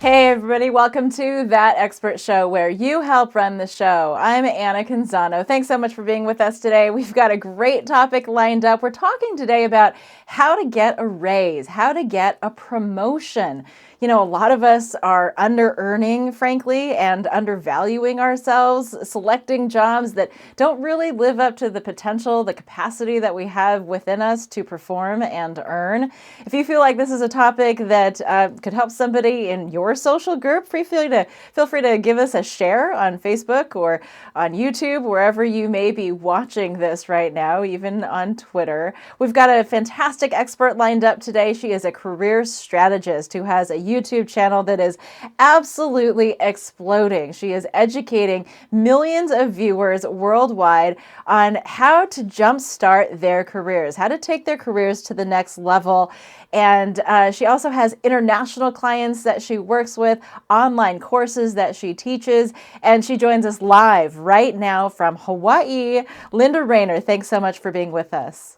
Hey everybody, welcome to That Expert Show, where you help run the show. I'm Anna Canzano. Thanks so much for being with us today. We've got a great topic lined up. We're talking today about how to get a raise, how to get a promotion. You know, a lot of us are under-earning, frankly, and undervaluing ourselves, selecting jobs that don't really live up to the potential, the capacity that we have within us to perform and earn. If you feel like this is a topic that could help somebody in your social group, feel free to give us a share on Facebook or on YouTube, wherever you may be watching this right now, even on Twitter. We've got a fantastic expert lined up today. She is a career strategist who has a YouTube channel that is absolutely exploding. She is educating millions of viewers worldwide on how to jumpstart their careers, how to take their careers to the next level. And she also has international clients that she works with, online courses that she teaches, and she joins us live right now from Hawaii. Linda Raynier, thanks so much for being with us.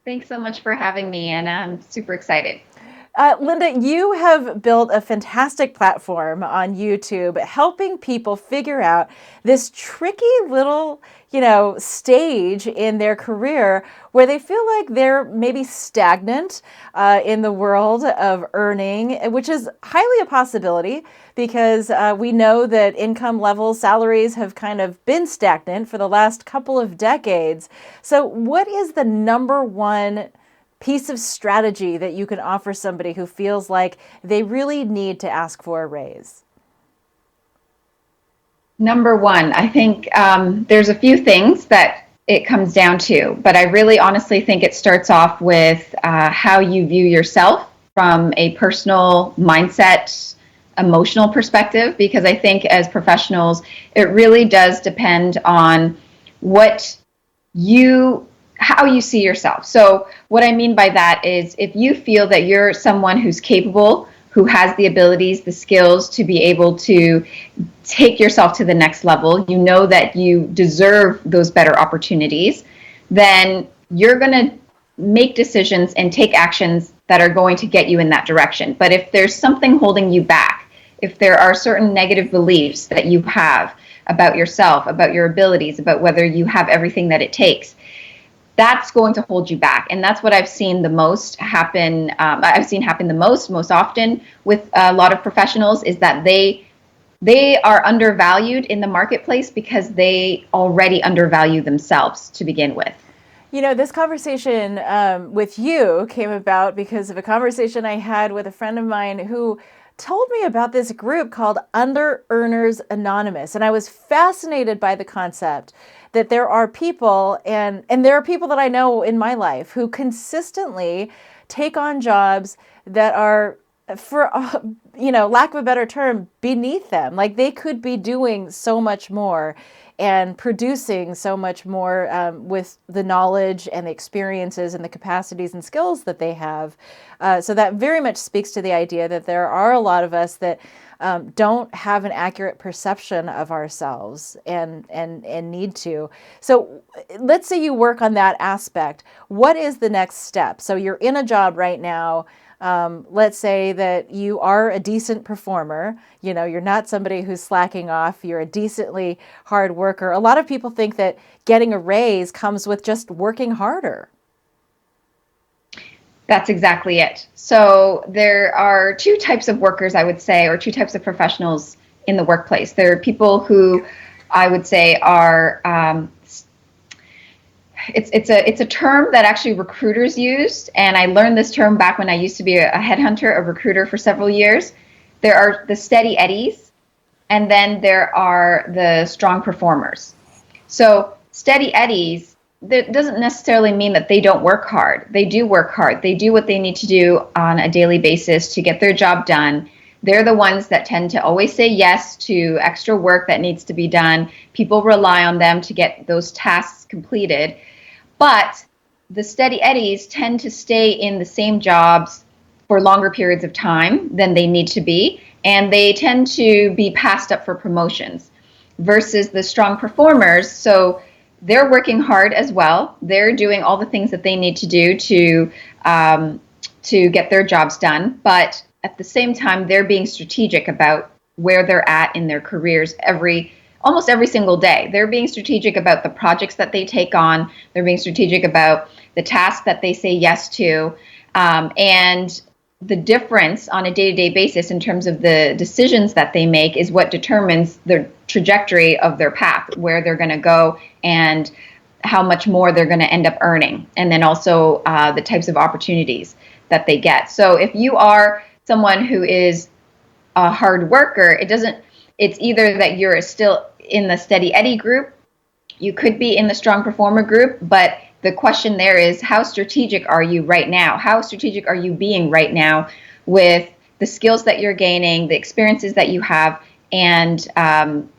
Thanks so much for having me, and I'm super excited. Linda, you have built a fantastic platform on YouTube helping people figure out this tricky little, stage in their career where they feel like they're maybe stagnant in the world of earning, which is highly a possibility because we know that income levels, salaries have kind of been stagnant for the last couple of decades. So what is the number one piece of strategy that you can offer somebody who feels like they really need to ask for a raise? Number one, I think there's a few things that it comes down to, but I really honestly think it starts off with how you view yourself from a personal mindset, emotional perspective, because I think as professionals, it really does depend on what how you see yourself. So what I mean by that is if you feel that you're someone who's capable, who has the abilities, the skills to be able to take yourself to the next level, you know that you deserve those better opportunities, then you're going to make decisions and take actions that are going to get you in that direction. But if there's something holding you back, if there are certain negative beliefs that you have about yourself, about your abilities, about whether you have everything that it takes, that's going to hold you back. And that's what I've seen the most happen. I've seen happen the most often with a lot of professionals is that they are undervalued in the marketplace because they already undervalue themselves to begin with. You know, this conversation with you came about because of a conversation I had with a friend of mine who told me about this group called Under Earners Anonymous. And I was fascinated by the concept that there are people, and there are people that I know in my life who consistently take on jobs that are, for lack of a better term, beneath them. Like they could be doing so much more and producing so much more with the knowledge and the experiences and the capacities and skills that they have. So that very much speaks to the idea that there are a lot of us that don't have an accurate perception of ourselves and need to. So let's say you work on that aspect. What is the next step? So you're in a job right now. Let's say that you are a decent performer. You know, you're not somebody who's slacking off. You're a decently hard worker. A lot of people think that getting a raise comes with just working harder. That's exactly it. So there are two types of workers, I would say, or two types of professionals in the workplace. There are people who I would say are it's a term that actually recruiters used, and I learned this term back when I used to be a headhunter, a recruiter for several years. There are the steady eddies, and then there are the strong performers. So steady eddies, that doesn't necessarily mean that they don't work hard. They do work hard. They do what they need to do on a daily basis to get their job done. They're the ones that tend to always say yes to extra work that needs to be done. People rely on them to get those tasks completed. But the steady eddies tend to stay in the same jobs for longer periods of time than they need to be, and they tend to be passed up for promotions versus the strong performers. So they're working hard as well. They're doing all the things that they need to do to get their jobs done, but at the same time, they're being strategic about where they're at in their careers almost every single day. They're being strategic about the projects that they take on. They're being strategic about the tasks that they say yes to. And the difference on a day-to-day basis in terms of the decisions that they make is what determines the trajectory of their path, where they're going to go and how much more they're going to end up earning. And then also the types of opportunities that they get. So if you are someone who is a hard worker, it's either that you're still in the steady Eddie group, you could be in the strong performer group, but the question there is, how strategic are you right now? How strategic are you being right now with the skills that you're gaining, the experiences that you have, and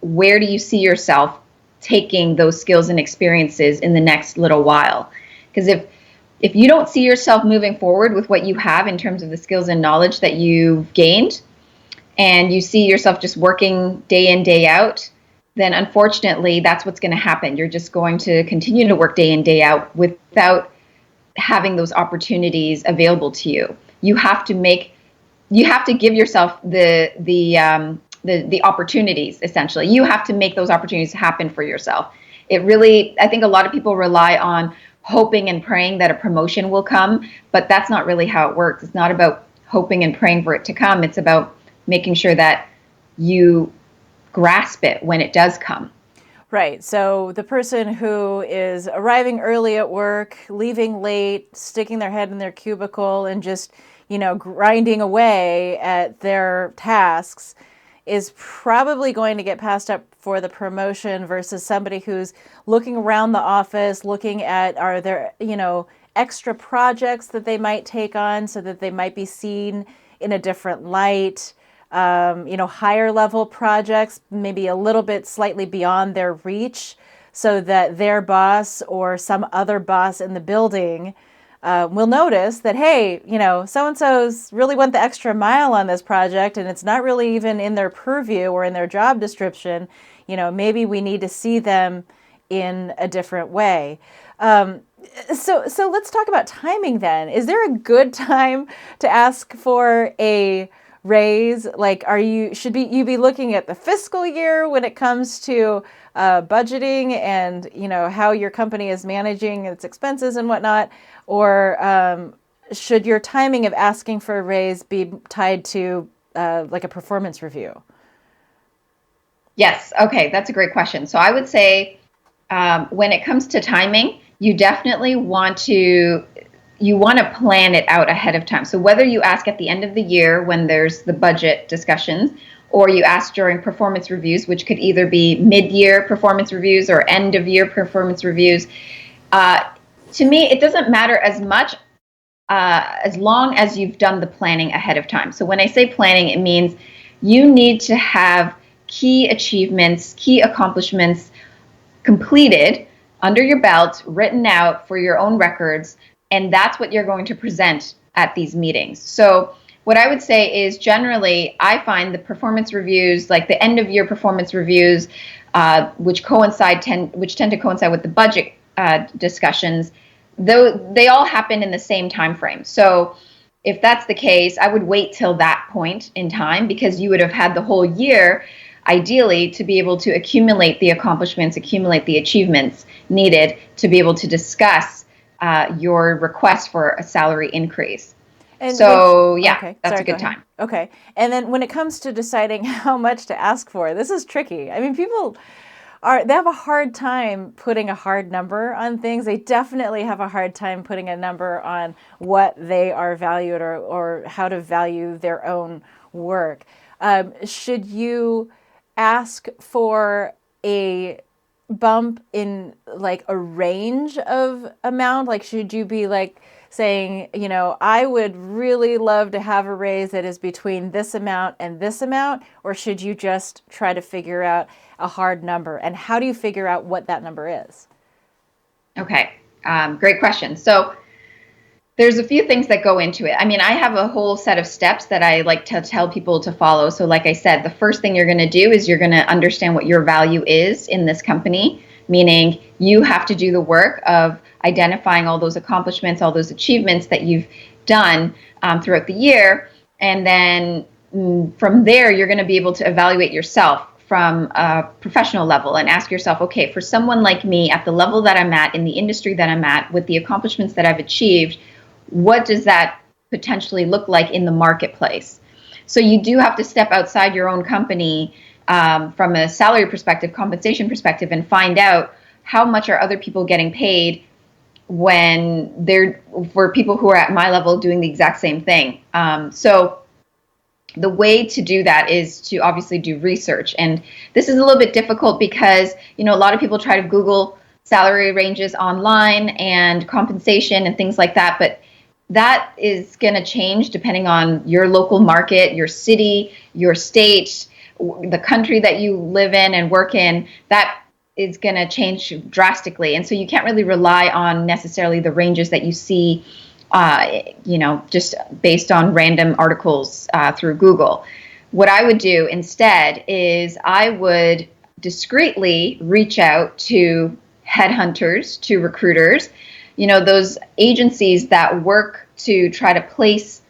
where do you see yourself taking those skills and experiences in the next little while? Because if you don't see yourself moving forward with what you have in terms of the skills and knowledge that you've gained, and you see yourself just working day in, day out, then unfortunately that's what's going to happen. You're just going to continue to work day in, day out without having those opportunities available to you. You have to give yourself the opportunities, essentially. You have to make those opportunities happen for yourself. I think a lot of people rely on hoping and praying that a promotion will come, but that's not really how it works. It's not about hoping and praying for it to come. It's about making sure that you grasp it when it does come. Right. So the person who is arriving early at work, leaving late, sticking their head in their cubicle and just, grinding away at their tasks is probably going to get passed up for the promotion versus somebody who's looking around the office, looking at, are there, extra projects that they might take on so that they might be seen in a different light. Higher level projects, maybe a little bit slightly beyond their reach, so that their boss or some other boss in the building will notice that, hey, so-and-so's really went the extra mile on this project and it's not really even in their purview or in their job description. Maybe we need to see them in a different way. So let's talk about timing then. Is there a good time to ask for a raise? Like, should you be looking at the fiscal year when it comes to budgeting and how your company is managing its expenses and whatnot, or should your timing of asking for a raise be tied to like a performance review? Yes. Okay, that's a great question. So I would say when it comes to timing, you definitely want to plan it out ahead of time. So whether you ask at the end of the year when there's the budget discussions, or you ask during performance reviews, which could either be mid-year performance reviews or end-of-year performance reviews, to me, it doesn't matter as much as long as you've done the planning ahead of time. So when I say planning, it means you need to have key achievements, key accomplishments completed under your belt, written out for your own records, and that's what you're going to present at these meetings. So what I would say is generally, I find the performance reviews, like the end of year performance reviews, which tend to coincide with the budget discussions, though they all happen in the same time frame. So if that's the case, I would wait till that point in time, because you would have had the whole year ideally to be able to accumulate the accomplishments, accumulate the achievements needed to be able to discuss your request for a salary increase. And that's a good time. Okay. And then when it comes to deciding how much to ask for, this is tricky. I mean, people they have a hard time putting a hard number on things. They definitely have a hard time putting a number on what they are valued or how to value their own work. Should you ask for a bump in like a range of amount? Like, should you be like saying, I would really love to have a raise that is between this amount and this amount, or should you just try to figure out a hard number? And how do you figure out what that number is? Okay, great question. So there's a few things that go into it. I mean, I have a whole set of steps that I like to tell people to follow. So like I said, the first thing you're going to do is you're going to understand what your value is in this company, meaning you have to do the work of identifying all those accomplishments, all those achievements that you've done throughout the year, And then from there, you're going to be able to evaluate yourself from a professional level and ask yourself, okay, for someone like me at the level that I'm at, in the industry that I'm at, with the accomplishments that I've achieved, what does that potentially look like in the marketplace? So you do have to step outside your own company from a salary perspective, compensation perspective, and find out how much are other people getting paid when they're, for people who are at my level doing the exact same thing. So the way to do that is to obviously do research. And this is a little bit difficult because, a lot of people try to Google salary ranges online and compensation and things like that. But that is going to change depending on your local market, your city, your state, the country that you live in and work in. That is going to change drastically. And so you can't really rely on necessarily the ranges that you see just based on random articles through Google. What I would do instead is I would discreetly reach out to headhunters, to recruiters, those agencies that work to try to place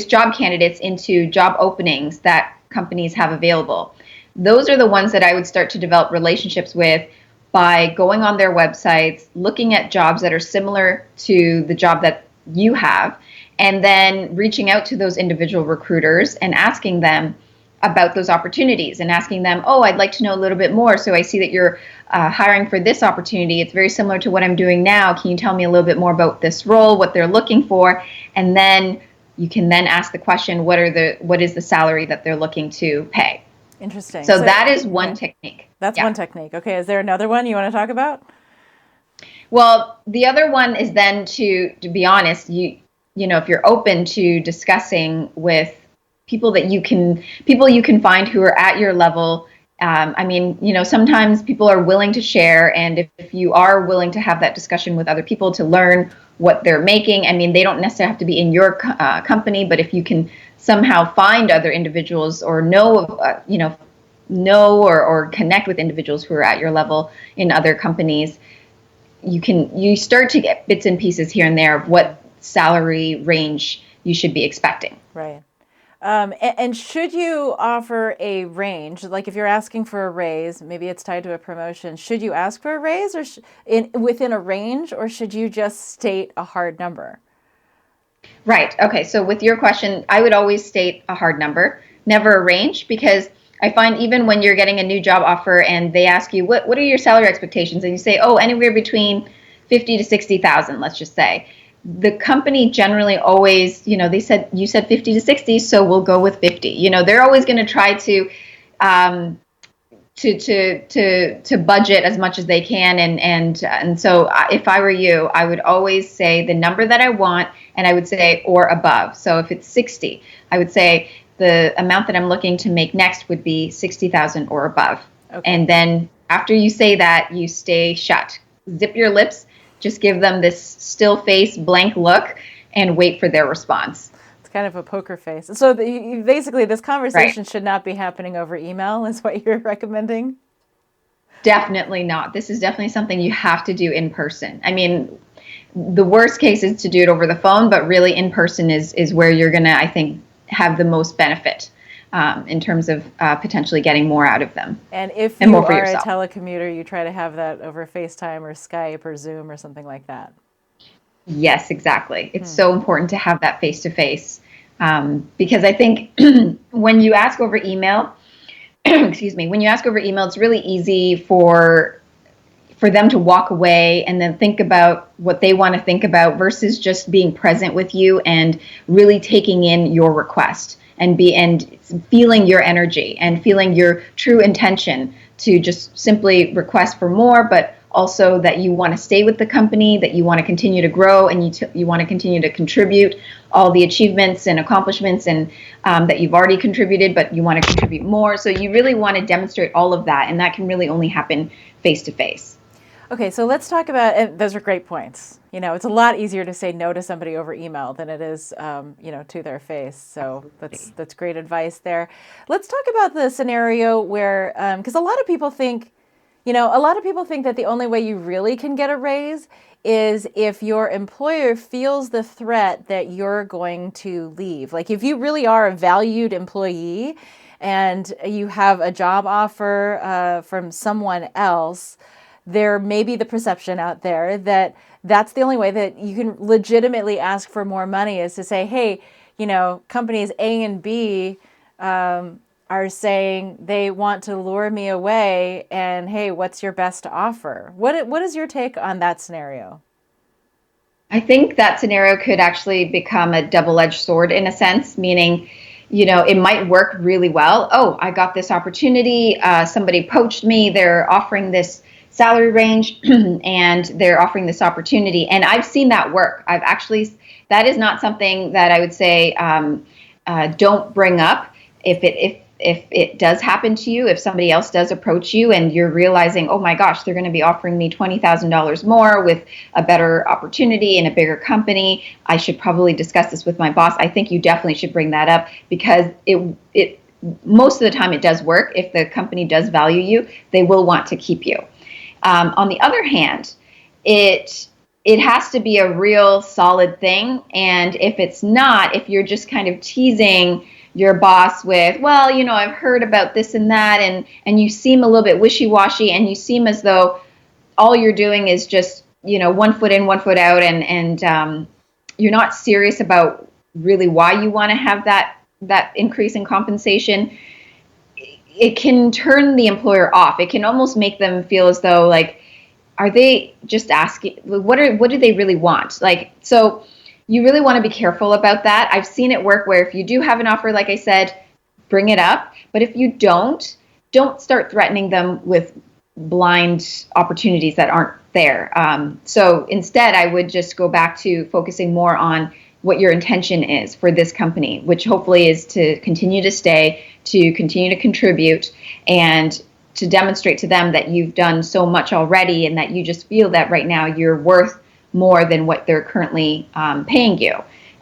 job candidates into job openings that companies have available. Those are the ones that I would start to develop relationships with by going on their websites, looking at jobs that are similar to the job that you have, and then reaching out to those individual recruiters and asking them about those opportunities and asking them, oh, I'd like to know a little bit more. So I see that you're hiring for this opportunity. It's very similar to what I'm doing now. Can you tell me a little bit more about this role, what they're looking for? And then you can then ask the question, what is the salary that they're looking to pay? Interesting. So that is one technique. That's one technique. Okay. Is there another one you want to talk about? Well, the other one is then to be honest, if you're open to discussing with people you can find who are at your level. Sometimes people are willing to share, and if you are willing to have that discussion with other people to learn what they're making, they don't necessarily have to be in your company, but if you can somehow find other individuals or know or connect with individuals who are at your level in other companies, you start to get bits and pieces here and there of what salary range you should be expecting. Right. And should you offer a range, like if you're asking for a raise, maybe it's tied to a promotion, should you ask for a raise or within a range, or should you just state a hard number? Right. Okay. So with your question, I would always state a hard number, never a range, because I find even when you're getting a new job offer and they ask you, what are your salary expectations? And you say, oh, anywhere between 50 to 60,000, let's just say. The company generally always, you said 50 to 60, so we'll go with 50. They're always going to try to budget as much as they can, and so if I were you, I would always say the number that I want, and I would say or above. So if it's 60, I would say the amount that I'm looking to make next would be 60,000 or above. Okay. And then after you say that, you stay shut, zip your lips. Just give them this still face, blank look, and wait for their response. It's kind of a poker face. So basically, this conversation should not be happening over email, is what you're recommending? Definitely not. This is definitely something you have to do in person. The worst case is to do it over the phone, but really in person is where you're going to, I think, have the most benefit in terms of potentially getting more out of them. And if you are a telecommuter, you try to have that over FaceTime or Skype or Zoom or something like that. Yes, exactly. It's so important to have that face-to-face because I think when you ask over email, it's really easy for them to walk away and then think about what they want to think about versus just being present with you and really taking in your request and feeling your energy and feeling your true intention to just simply request for more, but also that you want to stay with the company, that you want to continue to grow, and you want to continue to contribute all the achievements and accomplishments and that you've already contributed, but you want to contribute more. So you really want to demonstrate all of that, and that can really only happen face to face. Okay, so let's talk about, and those are great points. It's a lot easier to say no to somebody over email than it is, to their face. So that's great advice there. Let's talk about the scenario where, because a lot of people think that the only way you really can get a raise is if your employer feels the threat that you're going to leave. Like if you really are a valued employee and you have a job offer from someone else, there may be the perception out there that that's the only way that you can legitimately ask for more money, is to say, hey, companies A and B are saying they want to lure me away, and hey, what's your best offer? What is your take on that scenario? I think that scenario could actually become a double-edged sword in a sense, meaning, it might work really well. Oh, I got this opportunity. Somebody poached me. They're offering this salary range and they're offering this opportunity. And I've seen that work. That is not something that I would say don't bring up if it does happen to you, if somebody else does approach you and you're realizing, oh my gosh, they're going to be offering me $20,000 more with a better opportunity in a bigger company, I should probably discuss this with my boss. I think you definitely should bring that up, because it most of the time it does work. If the company does value you, they will want to keep you. On the other hand, it has to be a real solid thing. And if it's not, if you're just kind of teasing your boss with, well, I've heard about this and that, and you seem a little bit wishy-washy, and you seem as though all you're doing is just, one foot in, one foot out, and you're not serious about really why you want to have that increase in compensation, it can turn the employer off. It can almost make them feel as though, like, are they just asking, what do they really want? Like, so you really want to be careful about that. I've seen it work where if you do have an offer, like I said, bring it up. But if you don't start threatening them with blind opportunities that aren't there. So instead, I would just go back to focusing more on what your intention is for this company, which hopefully is to continue to stay, to continue to contribute, and to demonstrate to them that you've done so much already and that you just feel that right now you're worth more than what they're currently paying you,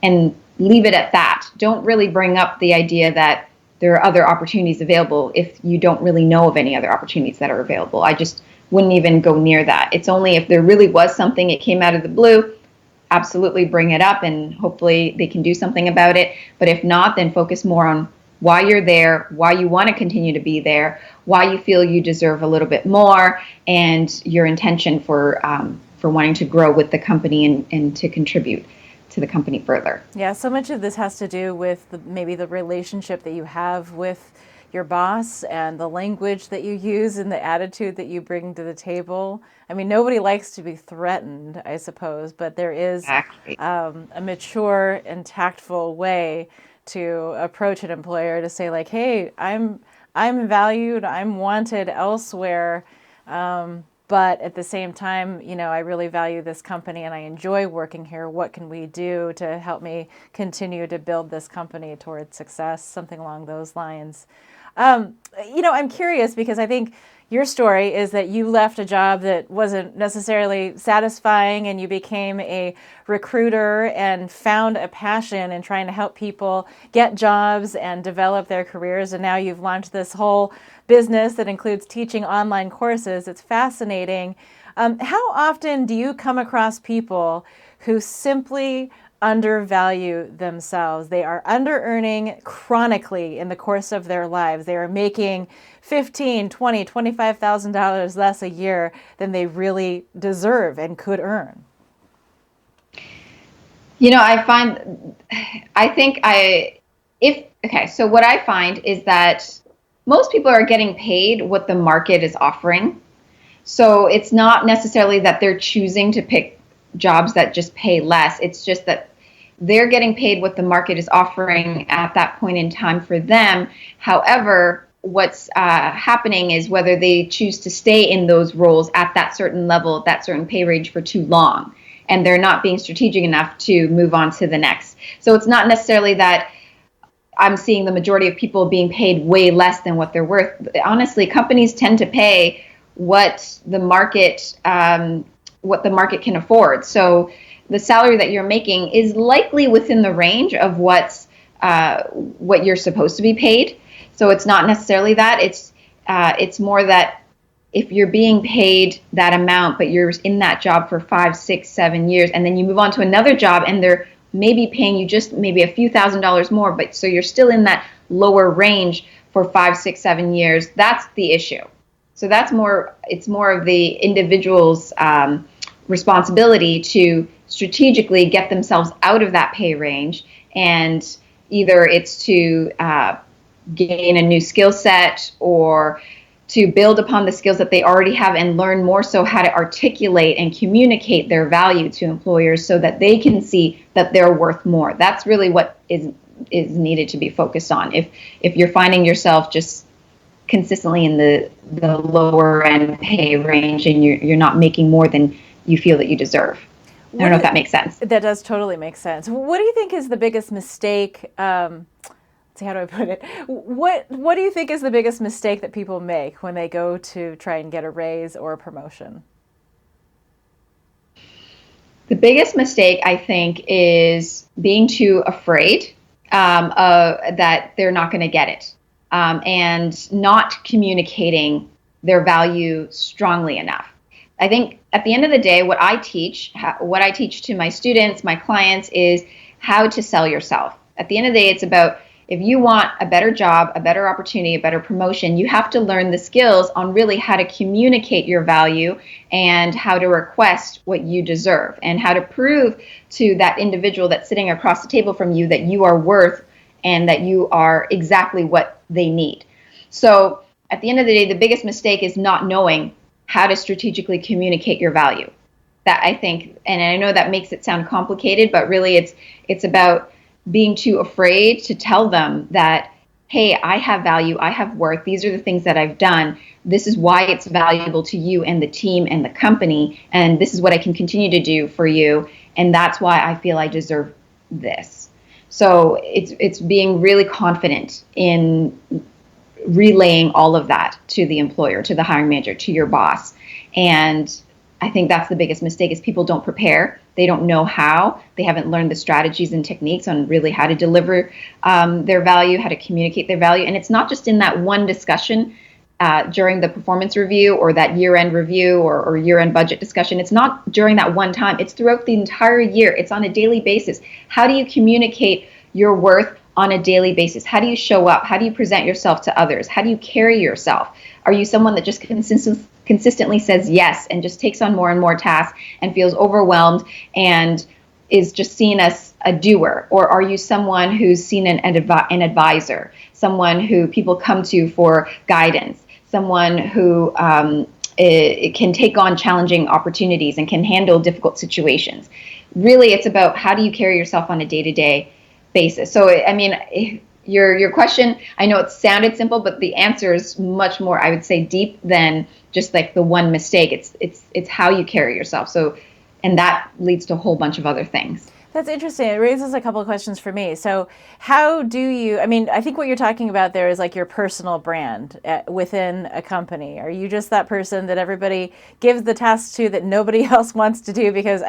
and leave it at that. Don't really bring up the idea that there are other opportunities available if you don't really know of any other opportunities that are available. I just wouldn't even go near that. It's only if there really was something, it came out of the blue, absolutely bring it up and hopefully they can do something about it. But if not, then focus more on why you're there, why you want to continue to be there, why you feel you deserve a little bit more, and your intention for wanting to grow with the company and to contribute to the company further. Yeah, so much of this has to do with maybe the relationship that you have with your boss and the language that you use and the attitude that you bring to the table. I mean, nobody likes to be threatened, I suppose, but there is Exactly. A mature and tactful way to approach an employer to say, like, hey, I'm valued, I'm wanted elsewhere. But at the same time, I really value this company and I enjoy working here. What can we do to help me continue to build this company towards success? Something along those lines. I'm curious because I think your story is that you left a job that wasn't necessarily satisfying and you became a recruiter and found a passion in trying to help people get jobs and develop their careers. And now you've launched this whole business that includes teaching online courses. It's fascinating. How often do you come across people who simply undervalue themselves? They are under-earning chronically in the course of their lives. They are making $15,000, $20,000, $25,000 less a year than they really deserve and could earn. So what I find is that most people are getting paid what the market is offering. So it's not necessarily that they're choosing to pick jobs that just pay less. It's just that they're getting paid what the market is offering at that point in time for them. However, what's happening is whether they choose to stay in those roles at that certain level, that certain pay range for too long, and they're not being strategic enough to move on to the next. So it's not necessarily that I'm seeing the majority of people being paid way less than what they're worth. Honestly, companies tend to pay what the market can afford. So the salary that you're making is likely within the range of what you're supposed to be paid. So it's not necessarily that. It's more that if you're being paid that amount, but you're in that job for 5, 6, 7 years, and then you move on to another job and they're maybe paying you just maybe a few $1,000s more, but so you're still in that lower range for 5, 6, 7 years, that's the issue. So it's more of the individual's responsibility to strategically get themselves out of that pay range, and either it's to gain a new skill set or to build upon the skills that they already have and learn more so how to articulate and communicate their value to employers so that they can see that they're worth more. That's really what is needed to be focused on. If you're finding yourself just consistently in the lower end pay range and you're not making more than you feel that you deserve. I don't know if that makes sense. That does totally make sense. What do you think is the biggest mistake? How do I put it? What do you think is the biggest mistake that people make when they go to try and get a raise or a promotion? The biggest mistake, I think, is being too afraid that they're not going to get it, and not communicating their value strongly enough. I think at the end of the day, what I teach to my students, my clients, is how to sell yourself. At the end of the day, it's about, if you want a better job, a better opportunity, a better promotion, you have to learn the skills on really how to communicate your value and how to request what you deserve and how to prove to that individual that's sitting across the table from you that you are worth and that you are exactly what they need. So at the end of the day, the biggest mistake is not knowing how to strategically communicate your value. That, I think, and I know that makes it sound complicated, but really it's about being too afraid to tell them that, hey, I have value, I have worth, these are the things that I've done, this is why it's valuable to you and the team and the company, and this is what I can continue to do for you, and that's why I feel I deserve this. So it's being really confident in relaying all of that to the employer, to the hiring manager, to your boss. And I think that's the biggest mistake, is people don't prepare. They don't know how. They haven't learned the strategies and techniques on really how to deliver their value, how to communicate their value. And it's not just in that one discussion during the performance review or that year-end review or year-end budget discussion. It's not during that one time. It's throughout the entire year. It's on a daily basis. How do you communicate your worth on a daily basis? How do you show up? How do you present yourself to others? How do you carry yourself? Are you someone that just consistently says yes and just takes on more and more tasks and feels overwhelmed and is just seen as a doer? Or are you someone who's seen an advisor, someone who people come to for guidance, someone who can take on challenging opportunities and can handle difficult situations? Really, it's about how do you carry yourself on a day-to-day basis. So, I mean, your question, I know it sounded simple, but the answer is much more, I would say, deep than just like the one mistake. It's how you carry yourself. So, and that leads to a whole bunch of other things. That's interesting. It raises a couple of questions for me. So how do you, I mean, I think what you're talking about there is like your personal brand within a company. Are you just that person that everybody gives the tasks to that nobody else wants to do because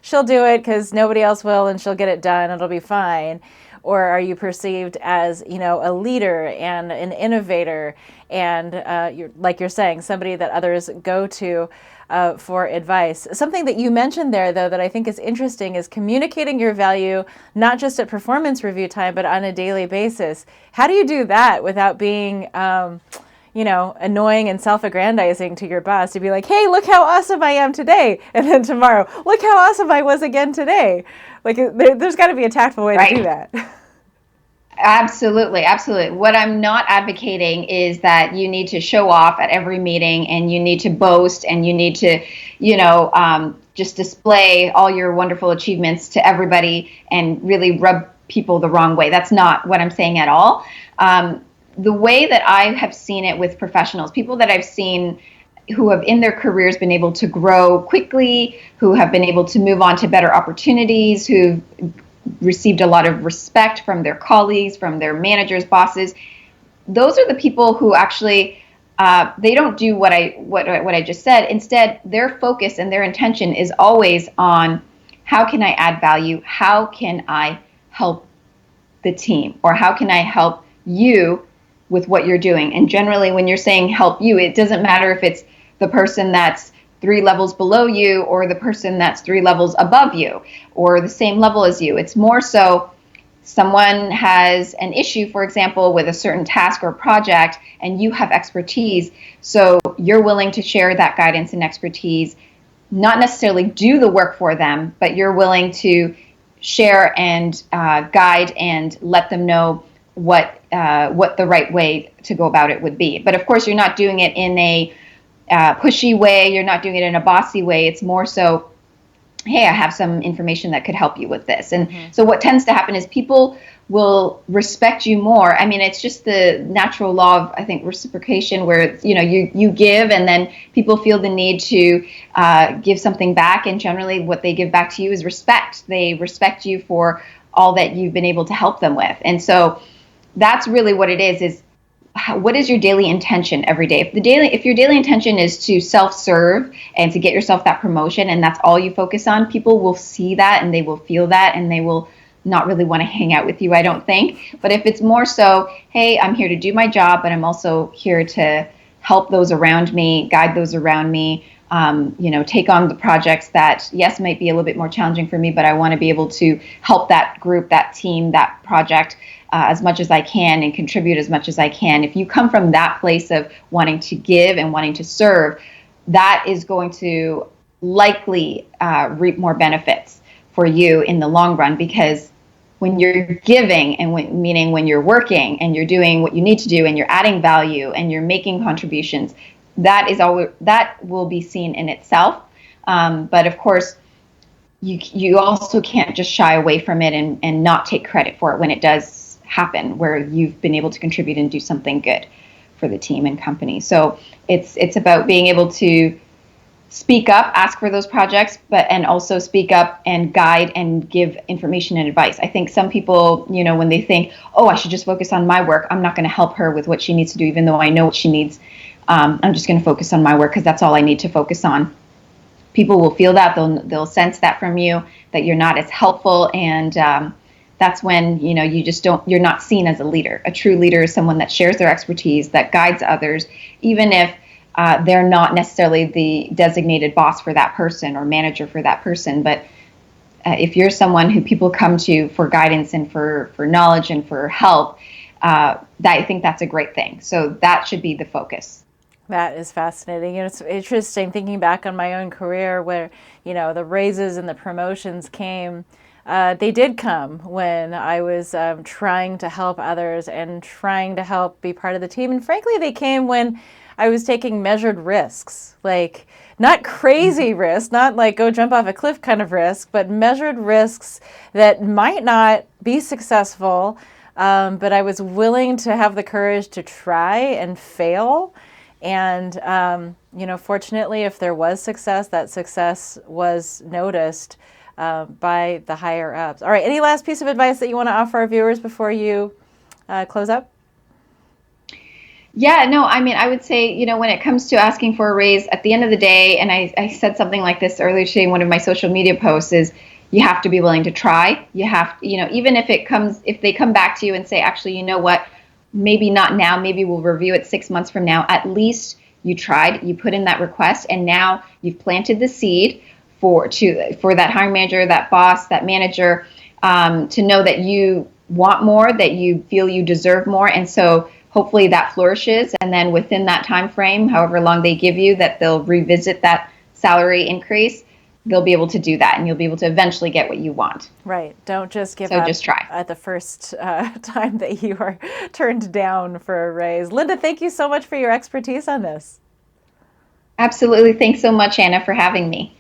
she'll do it because nobody else will and she'll get it done, it'll be fine? Or are you perceived as, you know, a leader and an innovator and like you're saying, somebody that others go to for advice? Something that you mentioned there, though, that I think is interesting is communicating your value, not just at performance review time, but on a daily basis. How do you do that without being, you know, annoying and self-aggrandizing to your boss to be like, hey, look how awesome I am today. And then tomorrow, look how awesome I was again today. Like there's got to be a tactful way to do that. Absolutely. Absolutely. What I'm not advocating is that you need to show off at every meeting and you need to boast and you need to, you know, just display all your wonderful achievements to everybody and really rub people the wrong way. That's not what I'm saying at all. The way that I have seen it with professionals, people that I've seen who have in their careers been able to grow quickly, who have been able to move on to better opportunities, who've received a lot of respect from their colleagues, from their managers, bosses. Those are the people who actually they don't do what I just said. Instead, their focus and their intention is always on how can I add value? How can I help the team? Or how can I help you with what you're doing? And generally, when you're saying help you, it doesn't matter if it's the person that's 3 levels below you or the person that's 3 levels above you or the same level as you. It's more so someone has an issue, for example, with a certain task or project, and you have expertise. So you're willing to share that guidance and expertise, not necessarily do the work for them, but you're willing to share and guide and let them know what the right way to go about it would be. But of course, you're not doing it in a pushy way. You're not doing it in a bossy way. It's more so, hey, I have some information that could help you with this. And so what tends to happen is people will respect you more. I mean, it's just the natural law of, I think, reciprocation, where you give, and then people feel the need to give something back. And generally, what they give back to you is respect. They respect you for all that you've been able to help them with. And so that's really what it is what is your daily intention every day? If your daily intention is to self-serve and to get yourself that promotion, and that's all you focus on, people will see that and they will feel that, and they will not really want to hang out with you, I don't think. But if it's more so, hey, I'm here to do my job, but I'm also here to help those around me, guide those around me, take on the projects that, yes, might be a little bit more challenging for me, but I want to be able to help that group, that team, that project as much as I can and contribute as much as I can. If you come from that place of wanting to give and wanting to serve, that is going to likely reap more benefits for you in the long run, because when you're giving, and meaning when you're working and you're doing what you need to do and you're adding value and you're making contributions, that will be seen in itself. But of course, you also can't just shy away from it and not take credit for it when it does happen, where you've been able to contribute and do something good for the team and company. So it's about being able to speak up, ask for those projects, and also speak up and guide and give information and advice. I think some people, when they think, oh, I should just focus on my work, I'm not going to help her with what she needs to do, even though I know what she needs. I'm just going to focus on my work because that's all I need to focus on. People will feel that, they'll sense that from you, that you're not as helpful, and that's when you're not seen as a leader. A true leader is someone that shares their expertise, that guides others, even if they're not necessarily the designated boss for that person or manager for that person. But if you're someone who people come to for guidance and for knowledge and for help, I think that's a great thing. So that should be the focus. That is fascinating. It's interesting thinking back on my own career where, the raises and the promotions came. They did come when I was trying to help others and trying to help be part of the team. And frankly, they came when I was taking measured risks, like not crazy risks, not like go jump off a cliff kind of risk, but measured risks that might not be successful. But I was willing to have the courage to try and fail. And, fortunately, if there was success, that success was noticed by the higher ups. All right. Any last piece of advice that you want to offer our viewers before you close up? Yeah, no, I mean, I would say, when it comes to asking for a raise, at the end of the day, and I said something like this earlier today in one of my social media posts, is you have to be willing to try. You have, even if they come back to you and say, actually, you know what, maybe not now, maybe we'll review it 6 months from now, at least you tried, you put in that request, and now you've planted the seed for that hiring manager, that boss, that manager, to know that you want more, that you feel you deserve more. And so hopefully that flourishes. And then within that time frame, however long they give you, that they'll revisit that salary increase, they'll be able to do that, and you'll be able to eventually get what you want. Right. Don't just give up just try at the first time that you are turned down for a raise. Linda, thank you so much for your expertise on this. Absolutely. Thanks so much, Anna, for having me.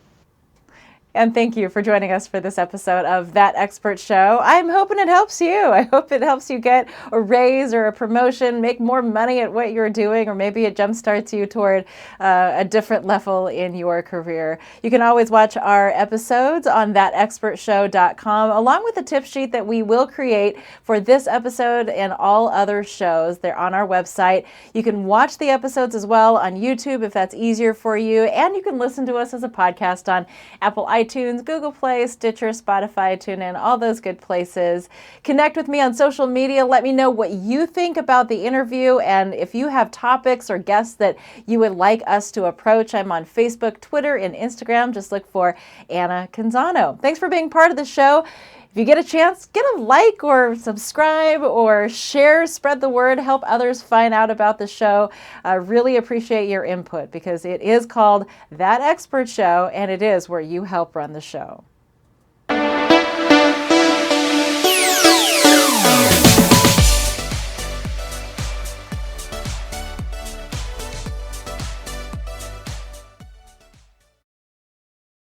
And thank you for joining us for this episode of That Expert Show. I'm hoping it helps you. I hope it helps you get a raise or a promotion, make more money at what you're doing, or maybe it jumpstarts you toward a different level in your career. You can always watch our episodes on thatexpertshow.com, along with the tip sheet that we will create for this episode and all other shows. They're on our website. You can watch the episodes as well on YouTube if that's easier for you, and you can listen to us as a podcast on Apple iTunes, Google Play, Stitcher, Spotify, TuneIn, all those good places. Connect with me on social media. Let me know what you think about the interview, and if you have topics or guests that you would like us to approach. I'm on Facebook, Twitter, and Instagram. Just look for Anna Canzano. Thanks for being part of the show. If you get a chance, get a like or subscribe or share, spread the word, help others find out about the show. I really appreciate your input because it is called That Expert Show, and it is where you help run the show.